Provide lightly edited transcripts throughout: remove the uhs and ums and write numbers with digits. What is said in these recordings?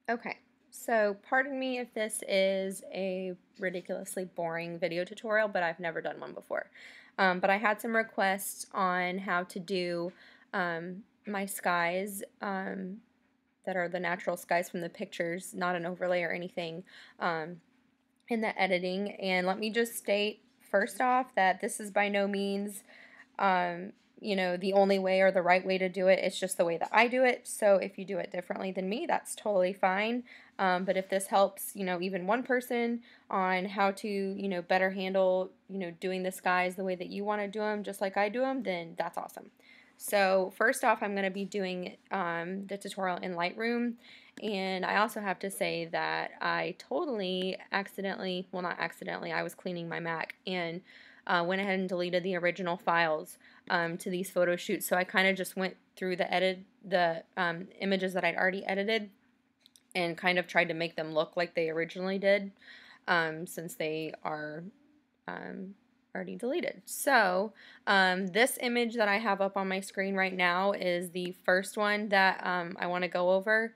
Okay, so pardon me if this is a ridiculously boring video tutorial, but I've never done one before. But I had some requests on how to do my skies that are the natural skies from the pictures, not an overlay or anything, in the editing. And let me just state first off that this is by no means um, the only way or the right way to do it. It's just the way that I do it. So if you do it differently than me, that's totally fine. But if this helps, even one person on how to, better handle, doing the skies the way that you want to do them, just like I do them, then that's awesome. So first off, I'm going to be doing the tutorial in Lightroom. And I also have to say that I totally accidentally, well, not accidentally, I was cleaning my Mac and went ahead and deleted the original files to these photo shoots. So I kind of just went through the images that I'd already edited and kind of tried to make them look like they originally did, since they are already deleted. So this image that I have up on my screen right now is the first one that I want to go over.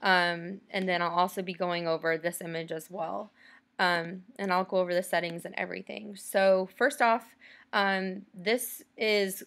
And then I'll also be going over this image as well. And I'll go over the settings and everything. So first off, this is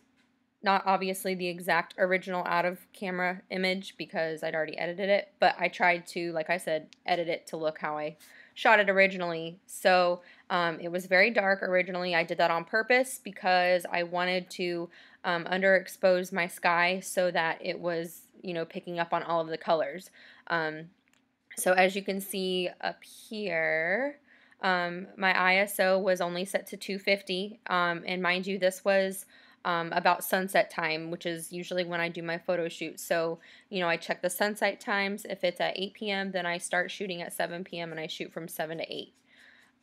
not obviously the exact original out of camera image because I'd already edited it, but I tried to, like I said, edit it to look how I shot it originally. So it was very dark originally. I did that on purpose because I wanted to underexpose my sky so that it was, picking up on all of the colors. So as you can see up here, my ISO was only set to 250, and mind you, this was about sunset time, which is usually when I do my photo shoot. So, I check the sunset times. If it's at 8 p.m., then I start shooting at 7 p.m. and I shoot from 7 to 8.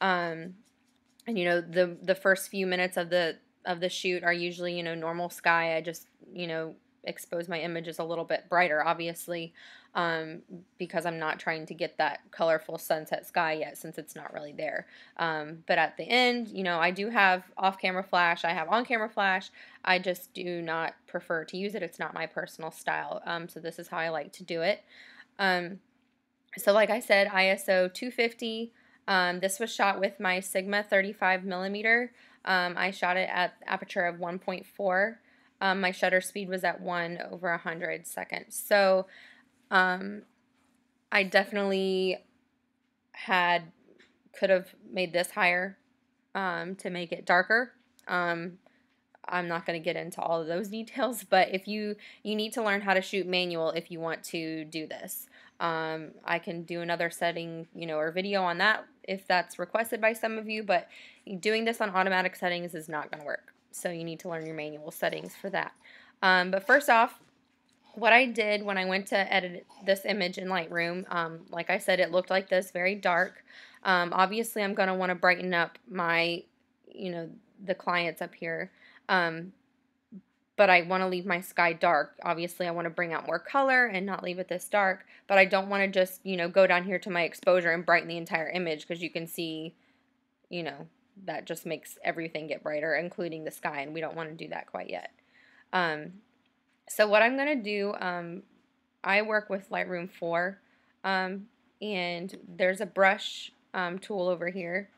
And the first few minutes of the shoot are usually, normal sky. I just, expose my images a little bit brighter, obviously, because I'm not trying to get that colorful sunset sky yet since it's not really there. But at the end, I do have off-camera flash. I have on-camera flash. I just do not prefer to use it. It's not my personal style. So this is how I like to do it. So like I said, ISO 250. This was shot with my Sigma 35 millimeter. I shot it at aperture of 1.4. My shutter speed was at 1/100 seconds. So I definitely could have made this higher to make it darker. I'm not going to get into all of those details, but if you need to learn how to shoot manual if you want to do this. I can do another setting, or video on that if that's requested by some of you, but doing this on automatic settings is not going to work. So you need to learn your manual settings for that. But first off, what I did when I went to edit this image in Lightroom, like I said, it looked like this, very dark. Obviously, I'm going to want to brighten up my, the clients up here. But I want to leave my sky dark. Obviously, I want to bring out more color and not leave it this dark, but I don't want to just, go down here to my exposure and brighten the entire image because you can see, that just makes everything get brighter, including the sky, and we don't want to do that quite yet. So what I'm going to do, I work with Lightroom 4, and there's a brush tool over here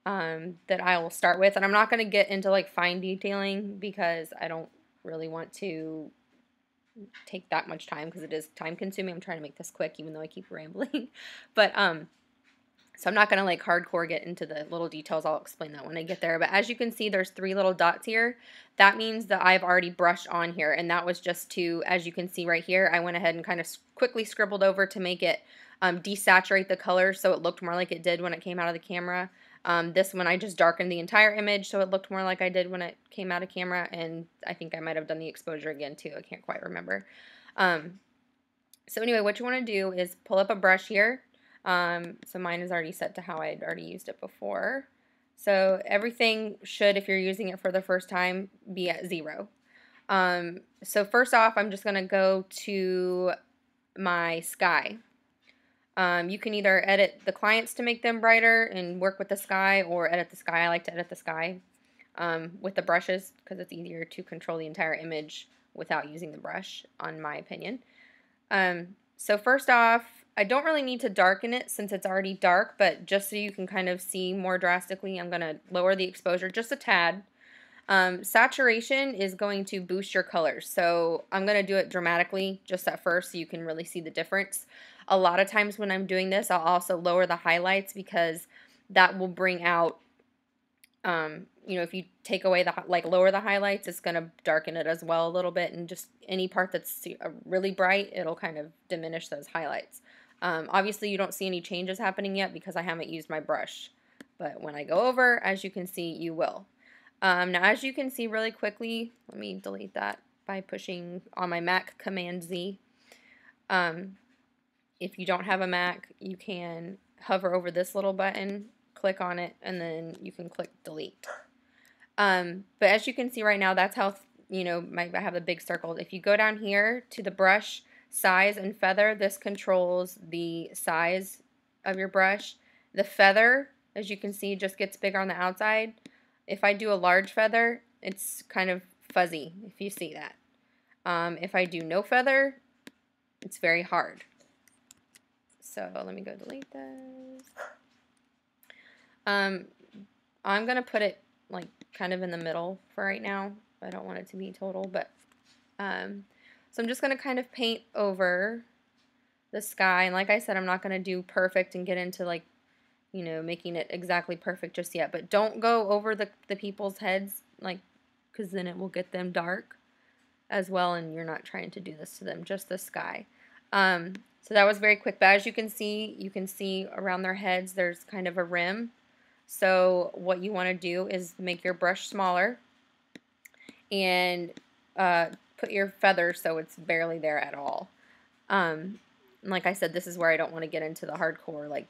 that I will start with, and I'm not going to get into like fine detailing because I don't really want to take that much time because it is time consuming. I'm trying to make this quick even though I keep rambling. But so I'm not going to like hardcore get into the little details. I'll explain that when I get there. But as you can see, there's 3 little dots here. That means that I've already brushed on here, and that was just to, as you can see right here, I went ahead and kind of quickly scribbled over to make it desaturate the color so it looked more like it did when it came out of the camera. This one I just darkened the entire image so it looked more like I did when it came out of camera, and I think I might have done the exposure again too. I can't quite remember. So anyway, what you want to do is pull up a brush here. So mine is already set to how I had already used it before. So everything should, if you're using it for the first time, be at 0. So first off, I'm just going to go to my sky. You can either edit the clients to make them brighter and work with the sky, or edit the sky. I like to edit the sky with the brushes because it's easier to control the entire image without using the brush, on my opinion. So first off, I don't really need to darken it since it's already dark, but just so you can kind of see more drastically, I'm going to lower the exposure just a tad. Saturation is going to boost your colors, so I'm going to do it dramatically just at first so you can really see the difference. A lot of times when I'm doing this, I'll also lower the highlights because that will bring out, you know, if you take away the, like lower the highlights, it's going to darken it as well a little bit, and just any part that's really bright, it'll kind of diminish those highlights. Obviously you don't see any changes happening yet because I haven't used my brush, but when I go over, as you can see, you will. Now as you can see really quickly, let me delete that by pushing on my Mac Command Z. If you don't have a Mac, you can hover over this little button, click on it, and then you can click delete. But as you can see right now, that's how, you know, I have the big circle. If you go down here to the brush size and feather, this controls the size of your brush. The feather, as you can see, just gets bigger on the outside. If I do a large feather, it's kind of fuzzy, if you see that. If I do no feather, it's very hard. So let me go delete this. I'm going to put it like kind of in the middle for right now. I don't want it to be total, but so I'm just going to kind of paint over the sky. And like I said, I'm not going to do perfect and get into like, you know, making it exactly perfect just yet. But don't go over the people's heads, like, because then it will get them dark as well, and you're not trying to do this to them, just the sky. So that was very quick, but as you can see around their heads there's kind of a rim. So what you want to do is make your brush smaller and put your feather so it's barely there at all. Like I said, this is where I don't want to get into the hardcore like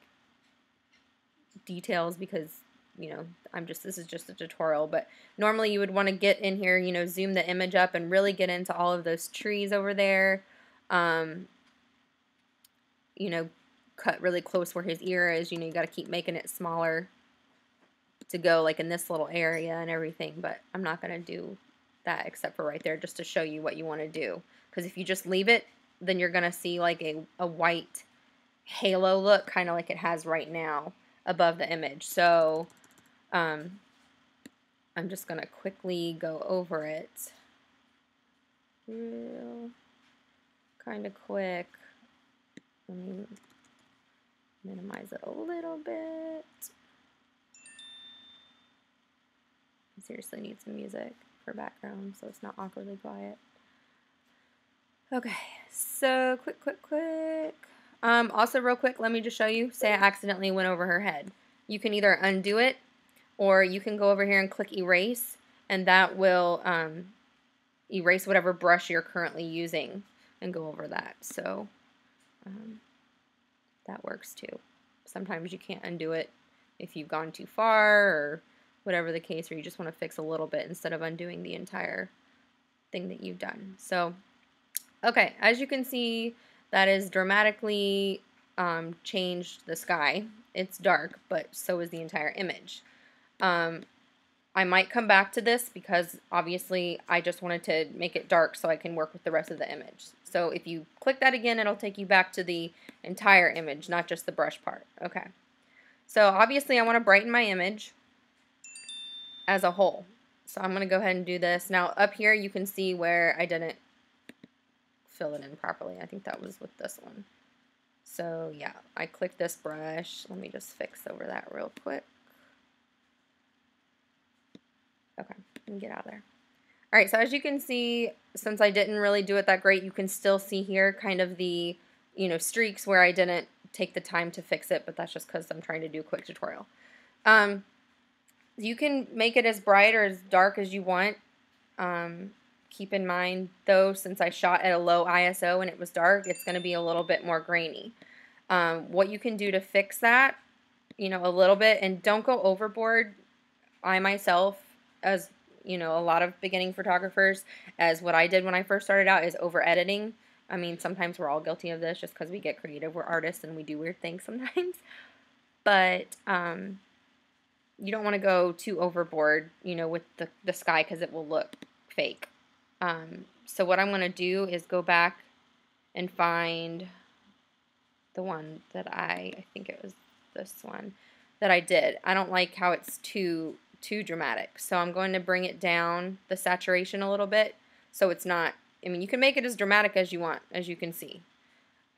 details because, you know, this is just a tutorial, but normally you would want to get in here, you know, zoom the image up and really get into all of those trees over there. You know, cut really close where his ear is. You know, you got to keep making it smaller to go like in this little area and everything, but I'm not going to do that except for right there just to show you what you want to do, because if you just leave it, then you're going to see like a white halo look, kind of like it has right now above the image. So I'm just going to quickly go over it real kind of quick. Let me minimize it a little bit. I seriously need some music for background so it's not awkwardly quiet. Okay, so quick. Also real quick, let me just show you. Say I accidentally went over her head. You can either undo it, or you can go over here and click erase, and that will erase whatever brush you're currently using and go over that. So that works too. Sometimes you can't undo it if you've gone too far or whatever the case, or you just want to fix a little bit instead of undoing the entire thing that you've done. So, okay, as you can see, that is dramatically changed the sky. It's dark, but so is the entire image. I might come back to this because obviously I just wanted to make it dark so I can work with the rest of the image. So if you click that again, it'll take you back to the entire image, not just the brush part. Okay. So obviously I want to brighten my image as a whole. So I'm going to go ahead and do this. Now up here you can see where I didn't fill it in properly. I think that was with this one. So yeah, I clicked this brush. Let me just fix over that real quick. Okay, and get out of there. All right, so as you can see, since I didn't really do it that great, you can still see here kind of the, you know, streaks where I didn't take the time to fix it, but that's just because I'm trying to do a quick tutorial. You can make it as bright or as dark as you want. Keep in mind, though, since I shot at a low ISO and it was dark, it's going to be a little bit more grainy. What you can do to fix that, you know, a little bit, and don't go overboard. I myself, as you know, a lot of beginning photographers, as what I did when I first started out, is over editing. I mean, sometimes we're all guilty of this just because we get creative. We're artists and we do weird things sometimes. But you don't want to go too overboard, you know, with the sky, because it will look fake. So what I'm going to do is go back and find the one that I think it was this one that I did. I don't like how it's too dramatic. So I'm going to bring it down the saturation a little bit so it's not, I mean, you can make it as dramatic as you want, as you can see.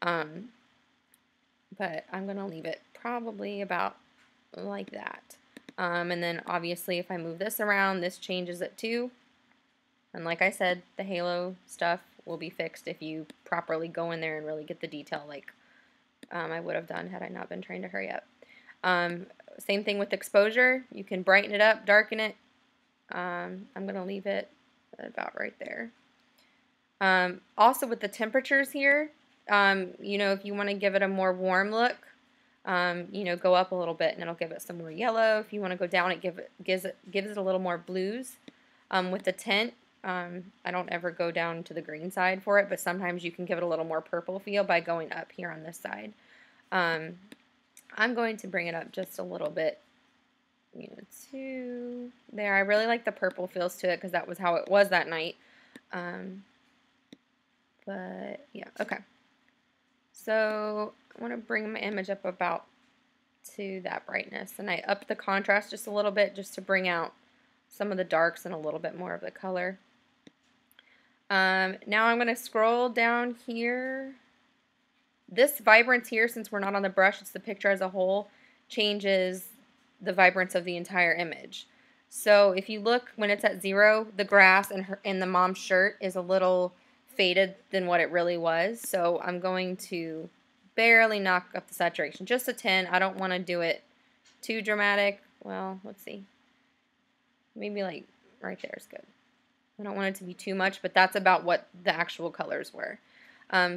But I'm going to leave it probably about like that. And then obviously if I move this around, this changes it too. And like I said, the halo stuff will be fixed if you properly go in there and really get the detail like I would have done had I not been trying to hurry up. Same thing with exposure. You can brighten it up, darken it. I'm going to leave it about right there. Also with the temperatures here, you know, if you want to give it a more warm look, you know, go up a little bit and it'll give it some more yellow. If you want to go down, it gives it a little more blues. With the tint, I don't ever go down to the green side for it, but sometimes you can give it a little more purple feel by going up here on this side. I'm going to bring it up just a little bit, you know, to there. I really like the purple feels to it because that was how it was that night. But yeah, okay. So I want to bring my image up about to that brightness, and I upped the contrast just a little bit just to bring out some of the darks and a little bit more of the color. Now I'm going to scroll down here. This vibrance here, since we're not on the brush, it's the picture as a whole, changes the vibrance of the entire image. So if you look when it's at 0, the grass and the mom's shirt is a little faded than what it really was. So I'm going to barely knock up the saturation, just a 10. I don't want to do it too dramatic. Well, let's see. Maybe like right there is good. I don't want it to be too much, but that's about what the actual colors were.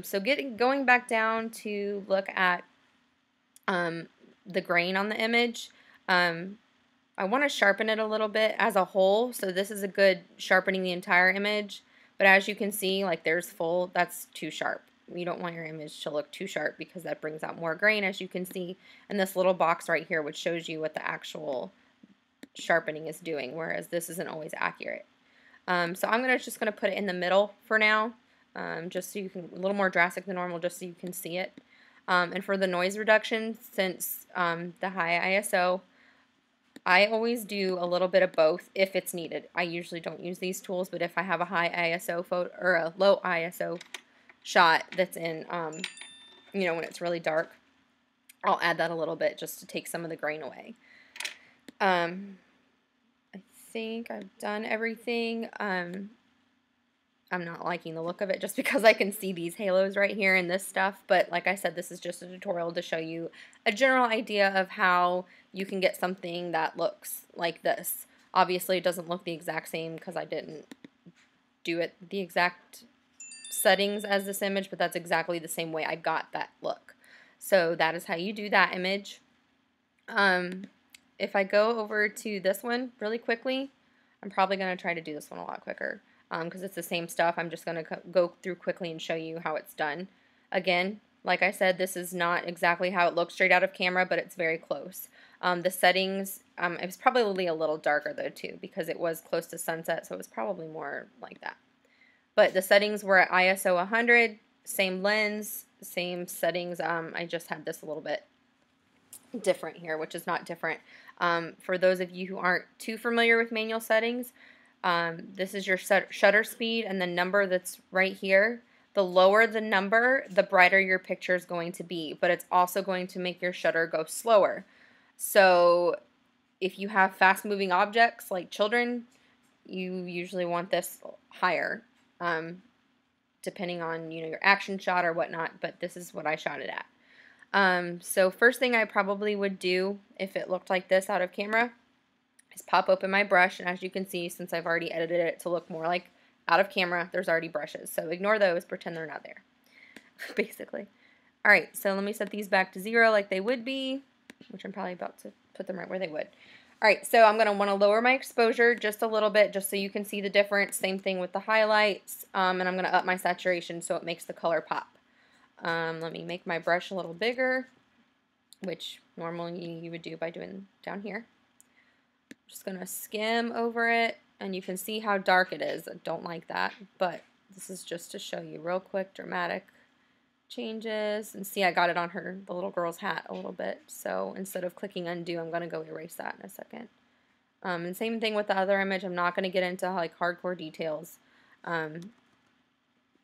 So going back down to look at the grain on the image, I want to sharpen it a little bit as a whole. So this is a good sharpening the entire image. But as you can see, like there's full, that's too sharp. You don't want your image to look too sharp because that brings out more grain, as you can see in this little box right here, which shows you what the actual sharpening is doing, whereas this isn't always accurate. So I'm just going to put it in the middle for now, just so you can, a little more drastic than normal, just so you can see it. And for the noise reduction, since the high ISO, I always do a little bit of both if it's needed. I usually don't use these tools, but if I have a high ISO photo or a low ISO shot that's in, you know, when it's really dark, I'll add that a little bit just to take some of the grain away. I think I've done everything. I'm not liking the look of it just because I can see these halos right here and this stuff, but like I said, this is just a tutorial to show you a general idea of how you can get something that looks like this. Obviously it doesn't look the exact same because I didn't do it the exact settings as this image, but that's exactly the same way I got that look. So that is how you do that image. If I go over to this one really quickly, I'm probably going to try to do this one a lot quicker because it's the same stuff. I'm just going to go through quickly and show you how it's done. Again, like I said, this is not exactly how it looks straight out of camera, but it's very close. The settings, it was probably a little darker though too because it was close to sunset, so it was probably more like that. But the settings were at ISO 100, same lens, same settings. I just had this a little bit different here, which is not different. For those of you who aren't too familiar with manual settings, this is your shutter speed and the number that's right here. The lower the number, the brighter your picture is going to be, but it's also going to make your shutter go slower. So if you have fast moving objects like children, you usually want this higher, depending on, you know, your action shot or whatnot, but this is what I shot it at. So first thing I probably would do if it looked like this out of camera is pop open my brush, and as you can see, since I've already edited it to look more like out of camera, there's already brushes. So ignore those, pretend they're not there, basically. Alright, so let me set these back to 0 like they would be, which I'm probably about to put them right where they would. Alright, so I'm going to want to lower my exposure just a little bit just so you can see the difference. Same thing with the highlights, and I'm going to up my saturation so it makes the color pop. Let me make my brush a little bigger, which normally you would do by doing down here. Just going to skim over it, and you can see how dark it is. I don't like that, but this is just to show you real quick, dramatic. changes, and see I got it on the little girl's hat a little bit, so instead of clicking undo, I'm going to go erase that in a second. And same thing with the other image. I'm not going to get into like hardcore details,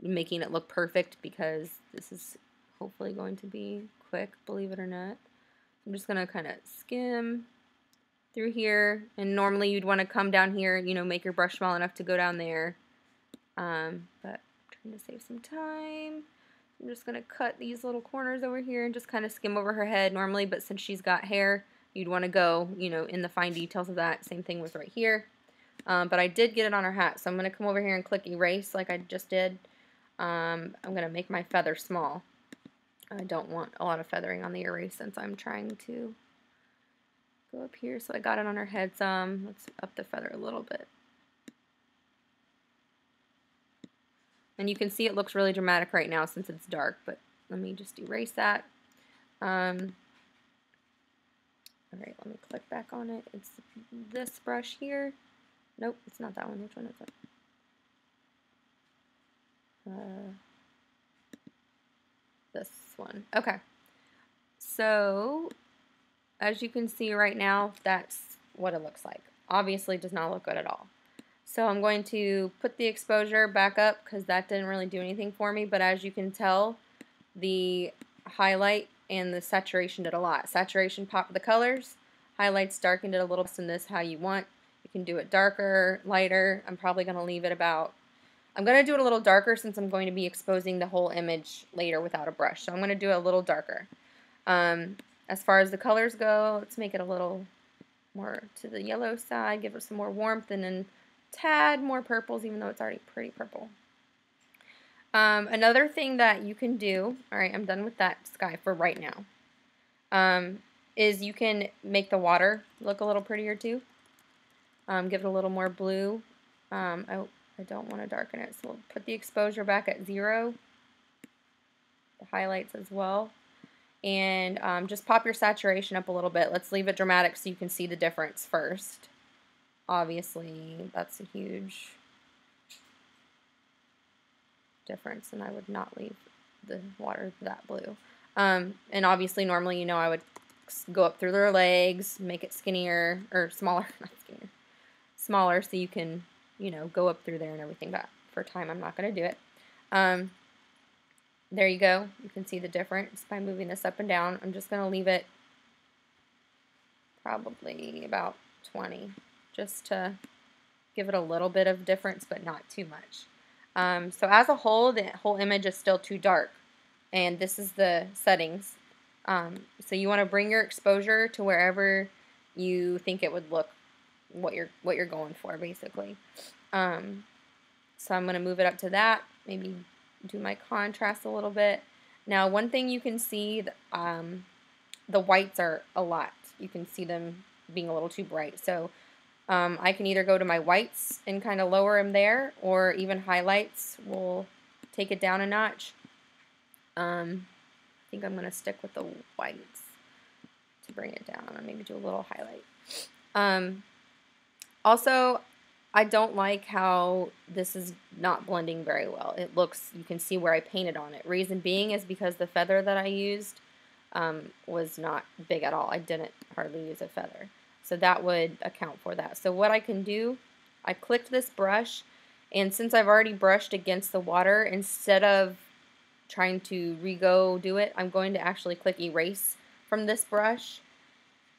making it look perfect, because this is hopefully going to be quick, believe it or not. I'm just going to kind of skim through here, and normally you'd want to come down here, you know, make your brush small enough to go down there, but I'm trying to save some time. I'm just going to cut these little corners over here and just kind of skim over her head normally, but since she's got hair, you'd want to go, you know, in the fine details of that. Same thing with right here. But I did get it on her hat, so I'm going to come over here and click erase like I just did. I'm going to make my feather small. I don't want a lot of feathering on the erase since I'm trying to go up here. So I got it on her head some. Let's up the feather a little bit. And you can see it looks really dramatic right now since it's dark, but let me just erase that. Alright, let me click back on it. It's this brush here. Nope, it's not that one. Which one is it? This one. Okay. So, as you can see right now, that's what it looks like. Obviously, does not look good at all. So I'm going to put the exposure back up because that didn't really do anything for me, but as you can tell, the highlight and the saturation did a lot. Saturation popped the colors, highlights darkened it a little, and this how you want. You can do it darker, lighter. I'm probably going to leave it about, I'm going to do it a little darker since I'm going to be exposing the whole image later without a brush, so I'm going to do it a little darker. As far as the colors go, let's make it a little more to the yellow side, give it some more warmth, and then tad more purples, even though it's already pretty purple. Another thing that you can do, alright, I'm done with that sky for right now, is you can make the water look a little prettier too. Give it a little more blue. I don't want to darken it, so we'll put the exposure back at 0, the highlights as well, and just pop your saturation up a little bit. Let's leave it dramatic so you can see the difference first. Obviously, that's a huge difference, and I would not leave the water that blue. And obviously, normally, you know, I would go up through their legs, make it skinnier, or smaller, not skinnier, smaller, so you can, you know, go up through there and everything, but for time, I'm not going to do it. There you go. You can see the difference by moving this up and down. I'm just going to leave it probably about 20. Just to give it a little bit of difference, but not too much. So as a whole, the whole image is still too dark, and this is the settings. So you want to bring your exposure to wherever you think it would look, what you're going for, basically. So I'm going to move it up to that, maybe do my contrast a little bit. Now, one thing you can see, the whites are a lot. You can see them being a little too bright. So I can either go to my whites and kind of lower them there, or even highlights will take it down a notch. I think I'm going to stick with the whites to bring it down, and maybe do a little highlight. Also, I don't like how this is not blending very well. It looks, you can see where I painted on it. Reason being is because the feather that I used was not big at all. I didn't hardly use a feather. So that would account for that. So what I can do, I clicked this brush, and since I've already brushed against the water, instead of trying to re-go do it, I'm going to actually click erase from this brush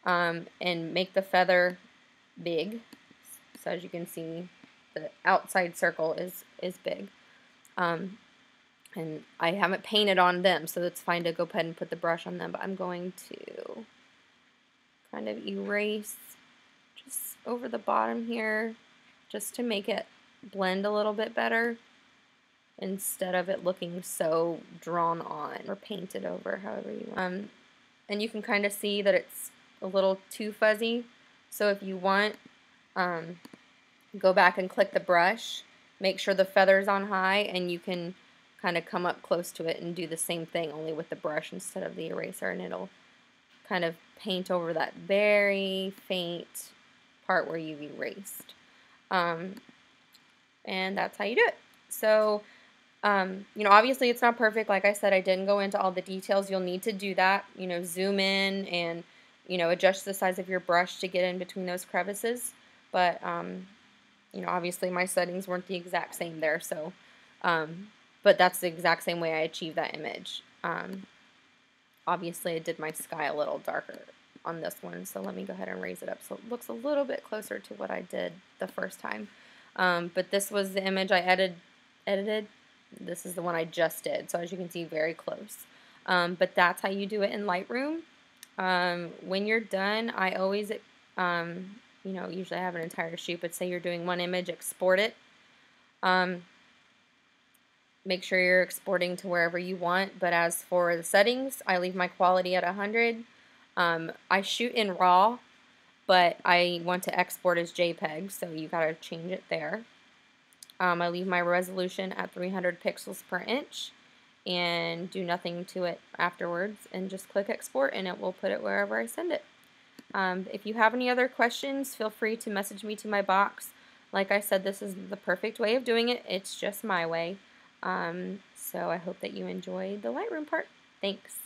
and make the feather big. So as you can see, the outside circle is big. And I haven't painted on them, so it's fine to go ahead and put the brush on them, but I'm going to kind of erase just over the bottom here, just to make it blend a little bit better instead of it looking so drawn on or painted over, however you want. And you can kind of see that it's a little too fuzzy, so if you want, go back and click the brush, make sure the feather's on high, and you can kind of come up close to it and do the same thing, only with the brush instead of the eraser, and it'll kind of paint over that very faint part where you've erased. And that's how you do it. So Obviously it's not perfect. Like I said, I didn't go into all the details. You'll need to do that, zoom in and, adjust the size of your brush to get in between those crevices. But, obviously my settings weren't the exact same there. So, but that's the exact same way I achieved that image. Obviously I did my sky a little darker on this one. So let me go ahead and raise it up so it looks a little bit closer to what I did the first time. But this was the image I edited. This is the one I just did, so as you can see, very close. But that's how you do it in Lightroom. When you're done, I always, usually I have an entire shoot, but say you're doing one image, export it. Make sure you're exporting to wherever you want, but as for the settings, I leave my quality at 100. I shoot in RAW, but I want to export as JPEG, so you gotta change it there. I leave my resolution at 300 pixels per inch and do nothing to it afterwards, and just click export and it will put it wherever I send it. If you have any other questions, feel free to message me to my box. Like I said, this is the perfect way of doing it. It's just my way. So I hope that you enjoyed the Lightroom part. Thanks.